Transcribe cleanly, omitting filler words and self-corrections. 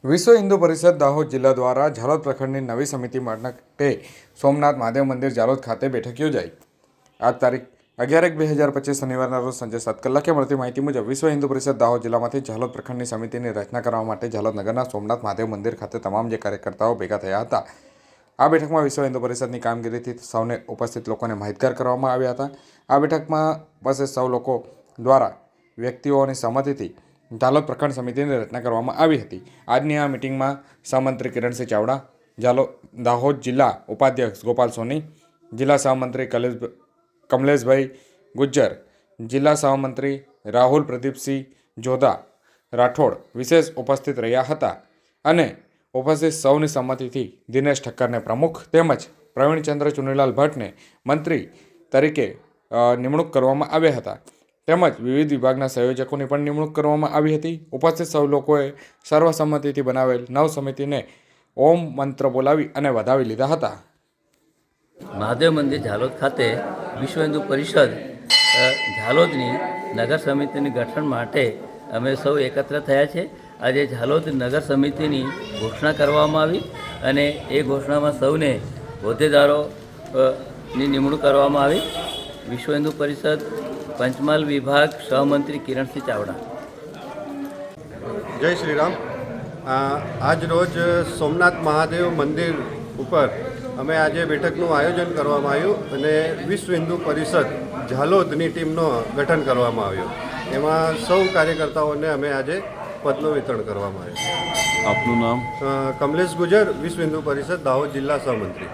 વિશ્વ હિન્દુ પરિષદ દાહોદ જિલ્લા દ્વારા ઝાલોદ પ્રખંડની નવી સમિતિ માટે સોમનાથ મહાદેવ મંદિર ઝાલોદ ખાતે બેઠક યોજાઈ। આજ તારીખ 11/1/2025 શનિવારના રોજ સાંજે 7 કલાકે મળતી માહિતી મુજબ વિશ્વ હિન્દુ પરિષદ દાહોદ જિલ્લામાંથી ઝાલોદ પ્રખંડની સમિતિની રચના કરવા માટે ઝાલોદ નગરના સોમનાથ મહાદેવ મંદિર ખાતે તમામ જે કાર્યકર્તાઓ ભેગા થયા હતા। આ બેઠકમાં વિશ્વ હિન્દુ પરિષદની કામગીરીથી સૌને ઉપસ્થિત લોકોને માહિતગાર કરવામાં આવ્યા હતા। આ બેઠકમાં પાસે સૌ લોકો દ્વારા વ્યક્તિઓની સહમતિથી ઝાલોદ પ્રખંડ સમિતિની રચના કરવામાં આવી હતી। આજની આ મિટિંગમાં સહમંત્રી કિરણસિંહ ચાવડા, દાહોદ જિલ્લા ઉપાધ્યક્ષ ગોપાલ સોની, જિલ્લા સહમંત્રી કમલેશભાઈ ગુજ્જર, જિલ્લા સહમંત્રી રાહુલ પ્રદીપસિંહ જોધા રાઠોડ વિશેષ ઉપસ્થિત રહ્યા હતા અને ઉપસ્થિત સૌની સંમતિથી દિનેશ ઠક્કરને પ્રમુખ તેમજ પ્રવીણચંદ્ર ચુનીલાલ ભટ્ટને મંત્રી તરીકે નિમણૂક કરવામાં આવ્યા હતા તેમજ વિવિધ વિભાગના સંયોજકોની પણ નિમણૂક કરવામાં આવી હતી। ઉપસ્થિત સૌ લોકોએ સર્વસંમતિથી બનાવેલ નવ સમિતિને ઓમ મંત્ર બોલાવી અને વધાવી લીધા હતા। મહાદેવ મંદિર ઝાલોદ ખાતે વિશ્વ હિન્દુ પરિષદ ઝાલોદની નગર સમિતિની ગઠન માટે અમે સૌ એકત્ર થયા છે। આજે ઝાલોદ નગર સમિતિની ઘોષણા કરવામાં આવી અને એ ઘોષણામાં સૌને હોદ્દેદારોની નિમણૂક કરવામાં આવી। વિશ્વ હિન્દુ પરિષદ પંચમહાલ વિભાગ સહમંત્રી કિરણસિંહ ચાવડા। જય શ્રી રામ। આજ રોજ સોમનાથ મહાદેવ મંદિર ઉપર અમે આજે બેઠકનું આયોજન કરવામાં આવ્યું અને વિશ્વ હિન્દુ પરિષદ ઝાલોદની ટીમનું ગઠન કરવામાં આવ્યું। એમાં સૌ કાર્યકર્તાઓને અમે આજે પદનું વિતરણ કરવામાં આવ્યું। આપનું નામ? કમલેશ ગુજ્જર, વિશ્વ હિન્દુ પરિષદ દાહોદ જિલ્લા સહમંત્રી।